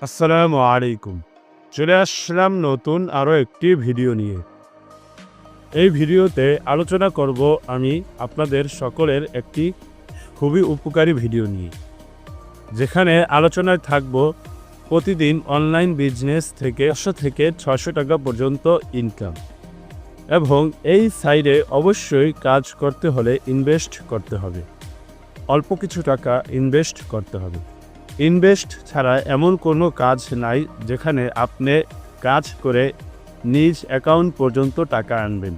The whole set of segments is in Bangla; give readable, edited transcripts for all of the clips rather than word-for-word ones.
আসসালামু আলাইকুম। চলে আসলাম নতুন আরও একটি ভিডিও নিয়ে। এই ভিডিওতে আলোচনা করব আমি আপনাদের সকলের একটি খুবই উপকারী ভিডিও নিয়ে, যেখানে আলোচনায় থাকব প্রতিদিন অনলাইন বিজনেস থেকে 500 থেকে 600 টাকা পর্যন্ত ইনকাম, এবং এই সাইডে অবশ্যই কাজ করতে হলে ইনভেস্ট করতে হবে। অল্প কিছু টাকা ইনভেস্ট করতে হবে। ইনভেস্ট ছাড়া এমন কোনো কাজ নাই যেখানে আপনি কাজ করে নিজ অ্যাকাউন্ট পর্যন্ত টাকা আনবেন।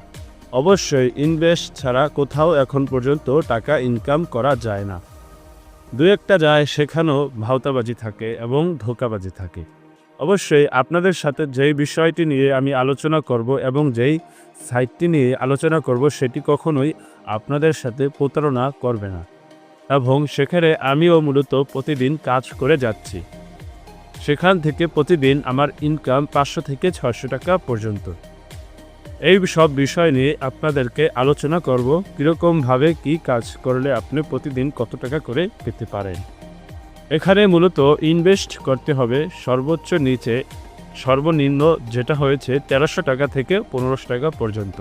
অবশ্যই ইনভেস্ট ছাড়া কোথাও এখন পর্যন্ত টাকা ইনকাম করা যায় না। দু একটা যায়, সেখানেও ভাওতাবাজি থাকে এবং ধোঁকাবাজি থাকে। অবশ্যই আপনাদের সাথে যেই বিষয়টি নিয়ে আমি আলোচনা করব এবং যেই সাইটটি নিয়ে আলোচনা করব, সেটি কখনোই আপনাদের সাথে প্রতারণা করবে না, এবং সেখানে আমিও মূলত প্রতিদিন কাজ করে যাচ্ছি। সেখান থেকে প্রতিদিন আমার ইনকাম 500 থেকে 600 টাকা পর্যন্ত। এই সব বিষয় নিয়ে আপনাদেরকে আলোচনা করব, কীরকমভাবে কি কাজ করলে আপনি প্রতিদিন কত টাকা করে পেতে পারেন। এখানে মূলত ইনভেস্ট করতে হবে সর্বোচ্চ নিচে, সর্বনিম্ন যেটা হয়েছে 1300 টাকা থেকে 1500 টাকা পর্যন্ত।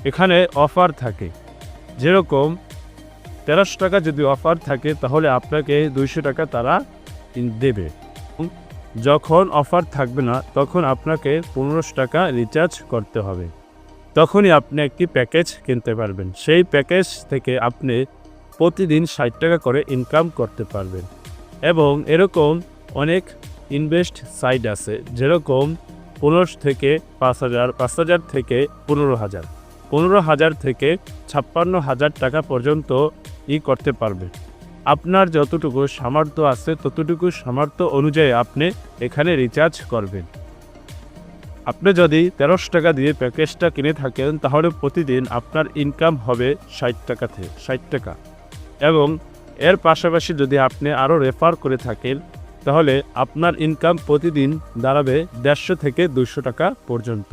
এখানে অফার থাকে, যেরকম 1300 টাকা যদি অফার থাকে তাহলে আপনাকে 200 টাকা তারা দেবে। যখন অফার থাকবে না তখন আপনাকে 1500 টাকা রিচার্জ করতে হবে। তখনই আপনি একটি প্যাকেজ কিনতে পারবেন। সেই প্যাকেজ থেকে আপনি প্রতিদিন 60 টাকা করে ইনকাম করতে পারবেন। এবং এরকম অনেক ইনভেস্ট সাইট আছে, যেরকম 15 থেকে 5000, 5000 থেকে 15000, 15000 থেকে 56,000 টাকা পর্যন্ত করতে পারবে। আপনার যতটুকু সামর্থ্য আছে ততটুকু সামর্থ্য অনুযায়ী আপনি এখানে রিচার্জ করবেন। আপনি যদি 1300 টাকা দিয়ে প্যাকেজটা কিনে থাকেন তাহলে প্রতিদিন আপনার ইনকাম হবে 60 টাকা। এবং এর পাশাপাশি যদি আপনি আরও রেফার করে থাকেন তাহলে আপনার ইনকাম প্রতিদিন দাঁড়াবে 150 থেকে 200 টাকা পর্যন্ত।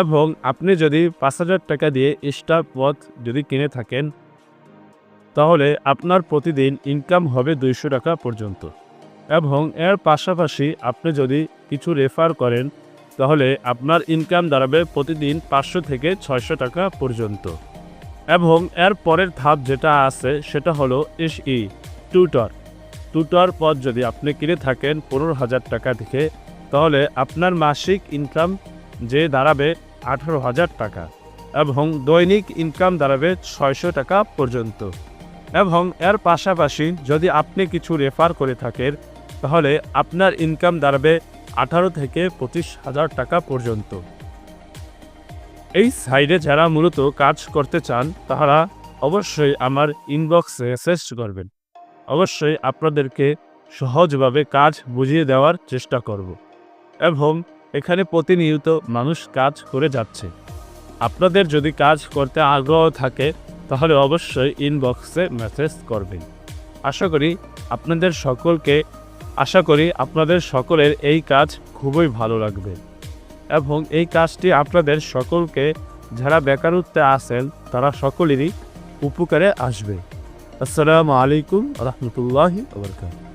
এবং আপনি যদি 5000 টাকা দিয়ে স্টার পথ যদি কিনে থাকেন তাহলে আপনার প্রতিদিন ইনকাম হবে 200 টাকা পর্যন্ত। এবং এর পাশাপাশি আপনি যদি কিছু রেফার করেন তাহলে আপনার ইনকাম দাঁড়াবে প্রতিদিন 500 থেকে 600 টাকা পর্যন্ত। এবং এর পরের ধাপ যেটা আছে সেটা হলো SE টুটর পদ যদি আপনি কিনে থাকেন 15,000 টাকা থেকে, তাহলে আপনার মাসিক ইনকাম যে দাঁড়াবে 18,000 টাকা, এবং দৈনিক ইনকাম দাঁড়াবে 600 টাকা পর্যন্ত। এবং এর পাশাপাশি যদি আপনি কিছু রেফার করে থাকেন তাহলে আপনার ইনকাম দাঁড়াবে 18 থেকে 25,000 টাকা পর্যন্ত। এই সাইডে যারা মূলত কাজ করতে চান তারা অবশ্যই আমার ইনবক্সে মেসেজ করবেন। অবশ্যই আপনাদেরকে সহজভাবে কাজ বুঝিয়ে দেওয়ার চেষ্টা করব। এবং এখানে প্রতিনিয়ত মানুষ কাজ করে যাচ্ছে। আপনাদের যদি কাজ করতে আগ্রহ থাকে তাহলে অবশ্যই ইনবক্সে মেসেজ করবেন। আশা করি আপনাদের সকলের এই কাজ খুবই ভালো লাগবে, এবং এই কাজটি আপনাদের সকলকে, যারা বেকারত্বে আছেন তারা সকলেরই উপকারে আসবে। আসসালামু আলাইকুম ওয়া রাহমাতুল্লাহি ওয়া বারাকাতুহু।